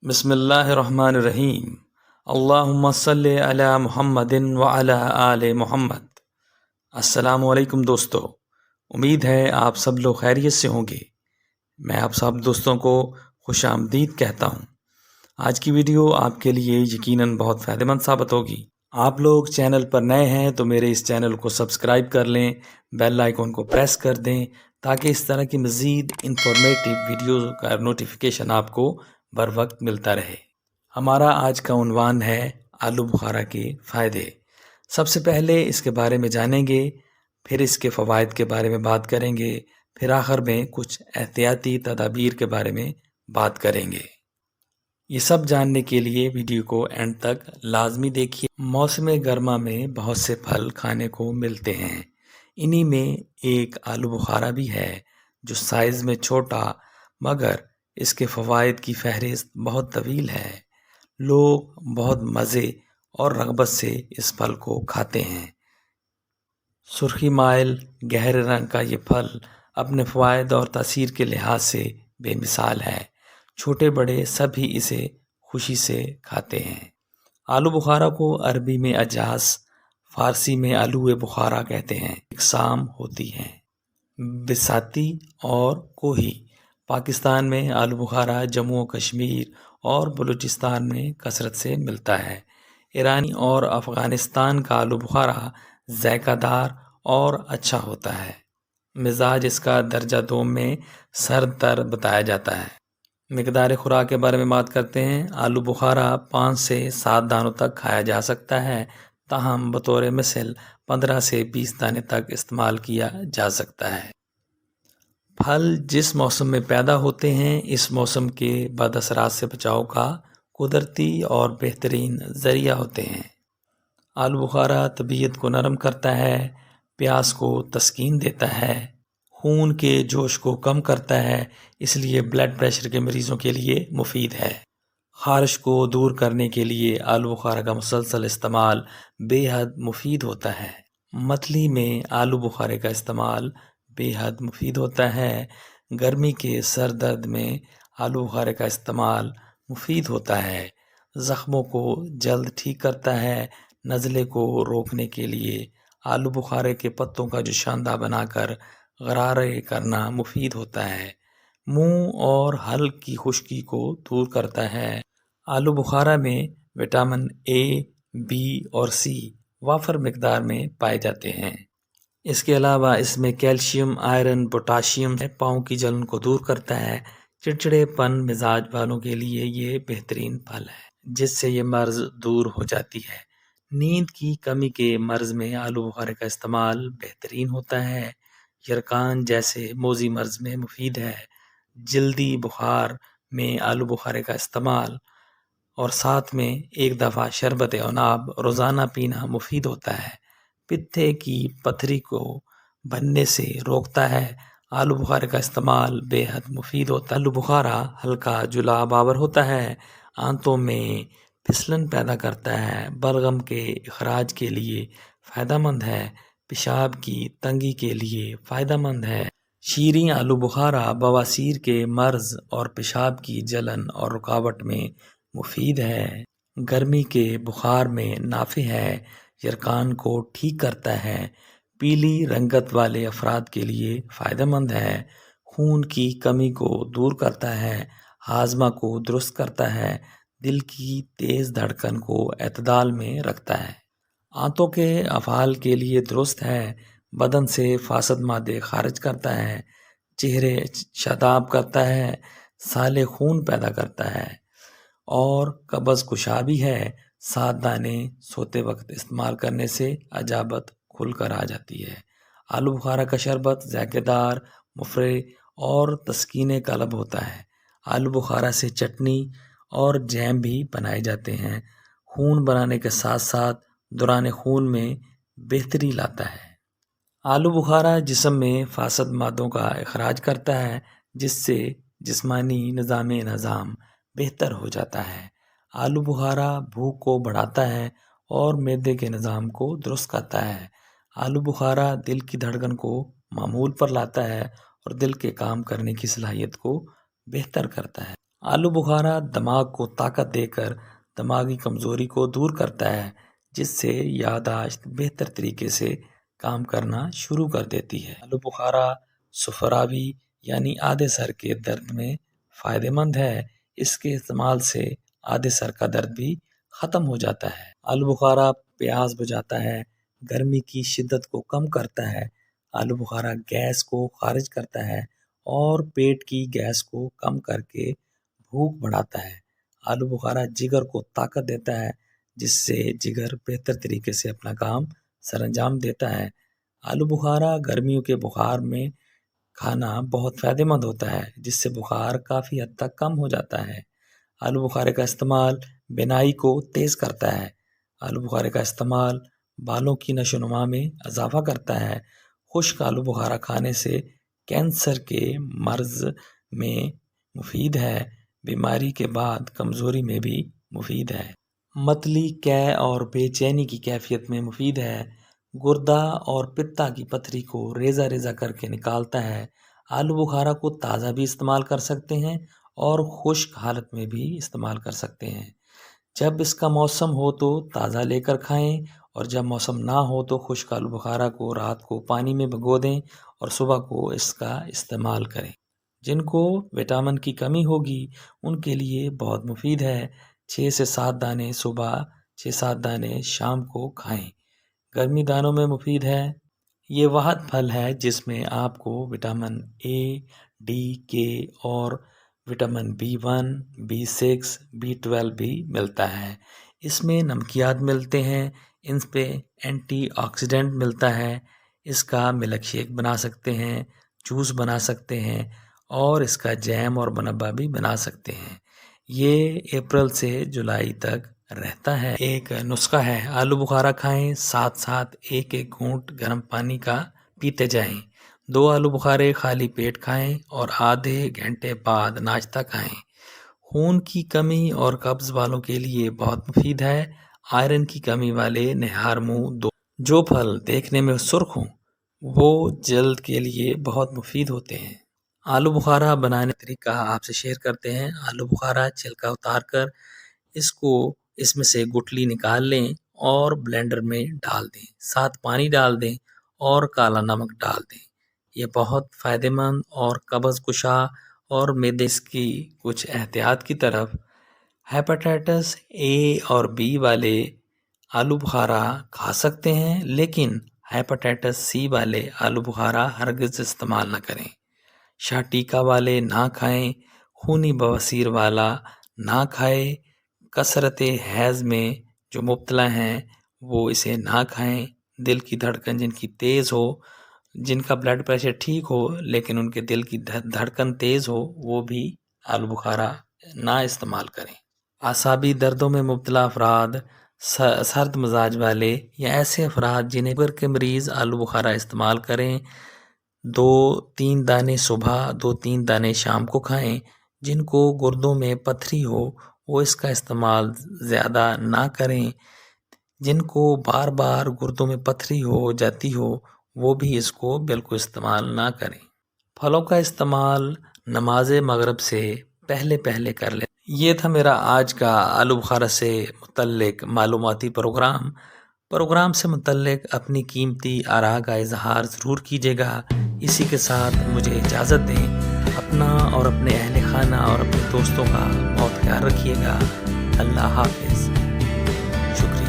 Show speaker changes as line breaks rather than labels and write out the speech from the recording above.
بسم اللہ الرحمن الرحیم۔ اللہم صلی علی محمد وعلی آل محمد۔ السلام علیکم دوستو، امید ہے آپ سب لوگ خیریت سے ہوں گے۔ میں آپ سب دوستوں کو خوش آمدید کہتا ہوں۔ آج کی ویڈیو آپ کے لیے یقیناً بہت فائدہ مند ثابت ہوگی۔ آپ لوگ چینل پر نئے ہیں تو میرے اس چینل کو سبسکرائب کر لیں، بیل آئیکن کو پریس کر دیں تاکہ اس طرح کی مزید انفارمیٹیو ویڈیوز کا نوٹیفیکیشن آپ کو بر وقت ملتا رہے۔ ہمارا آج کا عنوان ہے آلو بخارا کے فائدے۔ سب سے پہلے اس کے بارے میں جانیں گے، پھر اس کے فوائد کے بارے میں بات کریں گے، پھر آخر میں کچھ احتیاطی تدابیر کے بارے میں بات کریں گے۔ یہ سب جاننے کے لیے ویڈیو کو اینڈ تک لازمی دیکھیے۔ موسم گرما میں بہت سے پھل کھانے کو ملتے ہیں، انہی میں ایک آلو بخارا بھی ہے جو سائز میں چھوٹا مگر اس کے فوائد کی فہرست بہت طویل ہے۔ لوگ بہت مزے اور رغبت سے اس پھل کو کھاتے ہیں۔ سرخی مائل گہرے رنگ کا یہ پھل اپنے فوائد اور تاثیر کے لحاظ سے بے مثال ہے۔ چھوٹے بڑے سبھی اسے خوشی سے کھاتے ہیں۔ آلو بخارا کو عربی میں اجاس، فارسی میں آلو بخارا کہتے ہیں۔ اقسام ہوتی ہیں بساتی اور کوہی۔ پاکستان میں آلو بخارا جموں و کشمیر اور بلوچستان میں کثرت سے ملتا ہے۔ ایرانی اور افغانستان کا آلو بخارا ذائقہ دار اور اچھا ہوتا ہے۔ مزاج اس کا درجہ دوم میں سرد تر بتایا جاتا ہے۔ مقدار خوراک کے بارے میں بات کرتے ہیں۔ آلو بخارا 5 سے 7 دانوں تک کھایا جا سکتا ہے، تاہم بطور مثل 15 سے 20 دانے تک استعمال کیا جا سکتا ہے۔ پھل جس موسم میں پیدا ہوتے ہیں، اس موسم کے بد اثرات سے بچاؤ کا قدرتی اور بہترین ذریعہ ہوتے ہیں۔ آلو بخارا طبیعت کو نرم کرتا ہے، پیاس کو تسکین دیتا ہے، خون کے جوش کو کم کرتا ہے، اس لیے بلڈ پریشر کے مریضوں کے لیے مفید ہے۔ خارش کو دور کرنے کے لیے آلو بخارا کا مسلسل استعمال بے حد مفید ہوتا ہے۔ متلی میں آلو بخارے کا استعمال بے حد مفید ہوتا ہے۔ گرمی کے سر درد میں آلو بخارے کا استعمال مفید ہوتا ہے۔ زخموں کو جلد ٹھیک کرتا ہے۔ نزلے کو روکنے کے لیے آلو بخارے کے پتوں کا جوشاندہ بنا کر غرارے کرنا مفید ہوتا ہے۔ منہ اور حلق کی خشکی کو دور کرتا ہے۔ آلو بخارا میں وٹامن اے، بی اور سی وافر مقدار میں پائے جاتے ہیں۔ اس کے علاوہ اس میں کیلشیم، آئرن، پوٹاشیم پاؤں کی جلن کو دور کرتا ہے۔ چڑچڑے پن مزاج والوں کے لیے یہ بہترین پھل ہے، جس سے یہ مرض دور ہو جاتی ہے۔ نیند کی کمی کے مرض میں آلو بخارے کا استعمال بہترین ہوتا ہے۔ یرقان جیسے موذی مرض میں مفید ہے۔ جلدی بخار میں آلو بخارے کا استعمال اور ساتھ میں 1 دفعہ شربت عناب روزانہ پینا مفید ہوتا ہے۔ پتھے کی پتھری کو بننے سے روکتا ہے۔ آلو بخارے کا استعمال بے حد مفید ہوتا ہے۔ آلو بخارا ہلکا جلاب آور ہوتا ہے، آنتوں میں پھسلن پیدا کرتا ہے، بلغم کے اخراج کے لیے فائدہ مند ہے، پیشاب کی تنگی کے لیے فائدہ مند ہے۔ شیریں آلو بخارا بواسیر کے مرض اور پیشاب کی جلن اور رکاوٹ میں مفید ہے۔ گرمی کے بخار میں نافع ہے، یرقان کو ٹھیک کرتا ہے، پیلی رنگت والے افراد کے لیے فائدہ مند ہے، خون کی کمی کو دور کرتا ہے، ہاضمہ کو درست کرتا ہے، دل کی تیز دھڑکن کو اعتدال میں رکھتا ہے، آنتوں کے افعال کے لیے درست ہے، بدن سے فاسد مادے خارج کرتا ہے، چہرے شاداب کرتا ہے، سالے خون پیدا کرتا ہے اور قبض کشا بھی ہے۔ 7 دانے سوتے وقت استعمال کرنے سے اجابت کھل کر آ جاتی ہے۔ آلو بخارا کا شربت ذائقہ دار، مفرح اور تسکین قلب ہوتا ہے۔ آلو بخارا سے چٹنی اور جیم بھی بنائے جاتے ہیں۔ خون بنانے کے ساتھ ساتھ دوران خون میں بہتری لاتا ہے۔ آلو بخارا جسم میں فاسد مادوں کا اخراج کرتا ہے، جس سے جسمانی نظام بہتر ہو جاتا ہے۔ آلو بخارا بھوک کو بڑھاتا ہے اور معدے کے نظام کو درست کرتا ہے۔ آلو بخارا دل کی دھڑکن کو معمول پر لاتا ہے اور دل کے کام کرنے کی صلاحیت کو بہتر کرتا ہے۔ آلو بخارا دماغ کو طاقت دے کر دماغی کمزوری کو دور کرتا ہے، جس سے یادداشت بہتر طریقے سے کام کرنا شروع کر دیتی ہے۔ آلو بخارا سفراوی یعنی آدھے سر کے درد میں فائدہ مند ہے۔ اس کے استعمال سے آدھے سر کا درد بھی ختم ہو جاتا ہے۔ آلو بخارا پیاس بجھاتا ہے، گرمی کی شدت کو کم کرتا ہے۔ آلو بخارا گیس کو خارج کرتا ہے اور پیٹ کی گیس کو کم کر کے بھوک بڑھاتا ہے۔ آلو بخارا جگر کو طاقت دیتا ہے، جس سے جگر بہتر طریقے سے اپنا کام سر انجام دیتا ہے۔ آلو بخارا گرمیوں کے بخار میں کھانا بہت فائدہ مند ہوتا ہے، جس سے بخار کافی حد تک کم ہو جاتا ہے۔ آلو بخارے کا استعمال بینائی کو تیز کرتا ہے۔ آلو بخارے کا استعمال بالوں کی نشو و نما میں اضافہ کرتا ہے۔ خشک آلو بخارا کھانے سے کینسر کے مرض میں مفید ہے۔ بیماری کے بعد کمزوری میں بھی مفید ہے۔ متلی، قے اور بے چینی کی کیفیت میں مفید ہے۔ گردہ اور پتا کی پتھری کو ریزہ ریزہ کر کے نکالتا ہے۔ آلو بخارا کو تازہ بھی استعمال کر سکتے ہیں اور خشک حالت میں بھی استعمال کر سکتے ہیں۔ جب اس کا موسم ہو تو تازہ لے کر کھائیں، اور جب موسم نہ ہو تو خشک آلو بخارا کو رات کو پانی میں بھگو دیں اور صبح کو اس کا استعمال کریں۔ جن کو وٹامن کی کمی ہوگی ان کے لیے بہت مفید ہے۔ 6 سے 7 دانے صبح، 6-7 دانے شام کو کھائیں۔ گرمی دانوں میں مفید ہے۔ یہ واحد پھل ہے جس میں آپ کو وٹامن اے، ڈی، کے اور وٹامن B1، B6، B12 بھی ملتا ہے۔ اس میں نمکیات ملتے ہیں، ان پہ اینٹی آکسیڈنٹ ملتا ہے۔ اس کا ملک شیک بنا سکتے ہیں، جوس بنا سکتے ہیں اور اس کا جیم اور مربا بھی بنا سکتے ہیں۔ یہ اپریل سے جولائی تک رہتا ہے۔ ایک نسخہ ہے، آلو بخارا کھائیں، ساتھ ساتھ ایک ایک گھونٹ گرم پانی کا پیتے جائیں۔ 2 آلو بخارے خالی پیٹ کھائیں اور آدھے گھنٹے بعد ناشتہ کھائیں۔ خون کی کمی اور قبض والوں کے لیے بہت مفید ہے۔ آئرن کی کمی والے نہار منہ جو پھل دیکھنے میں سرخ ہوں وہ جلد کے لیے بہت مفید ہوتے ہیں۔ آلو بخارا بنانے کا طریقہ آپ سے شیئر کرتے ہیں۔ آلو بخارا چھلکا اتار کر اس میں سے گٹلی نکال لیں اور بلینڈر میں ڈال دیں، ساتھ پانی ڈال دیں اور کالا نمک ڈال دیں۔ یہ بہت فائدہ مند اور قبض کشا اور معدے کی کچھ احتیاط کی طرف۔ ہیپاٹائٹس اے اور بی والے آلو بخارا کھا سکتے ہیں، لیکن ہیپاٹائٹس سی والے آلو بخارا ہرگز استعمال نہ کریں۔ شاہ ٹیکا والے نہ کھائیں، خونی بواسیر والا نہ کھائے، کثرت حیض میں جو مبتلا ہیں وہ اسے نہ کھائیں۔ دل کی دھڑکن جن کی تیز ہو، جن کا بلڈ پریشر ٹھیک ہو لیکن ان کے دل کی دھڑکن تیز ہو، وہ بھی آلو بخارا نہ استعمال کریں۔ اعصابی دردوں میں مبتلا افراد، سرد مزاج والے یا ایسے افراد جنہیں شوگر کے مریض آلو بخارا استعمال کریں۔ 2-3 دانے صبح، 2-3 دانے شام کو کھائیں۔ جن کو گردوں میں پتھری ہو وہ اس کا استعمال زیادہ نہ کریں۔ جن کو بار بار گردوں میں پتھری ہو جاتی ہو وہ بھی اس کو بالکل استعمال نہ کریں۔ پھلوں کا استعمال نماز مغرب سے پہلے کر لیں۔ یہ تھا میرا آج کا آلو بخارا سے متعلق معلوماتی پروگرام سے متعلق اپنی قیمتی آراء کا اظہار ضرور کیجیے گا۔ اسی کے ساتھ مجھے اجازت دیں۔ اپنا اور اپنے اہل خانہ اور اپنے دوستوں کا بہت خیال رکھیے گا۔ اللہ حافظ۔ شکریہ۔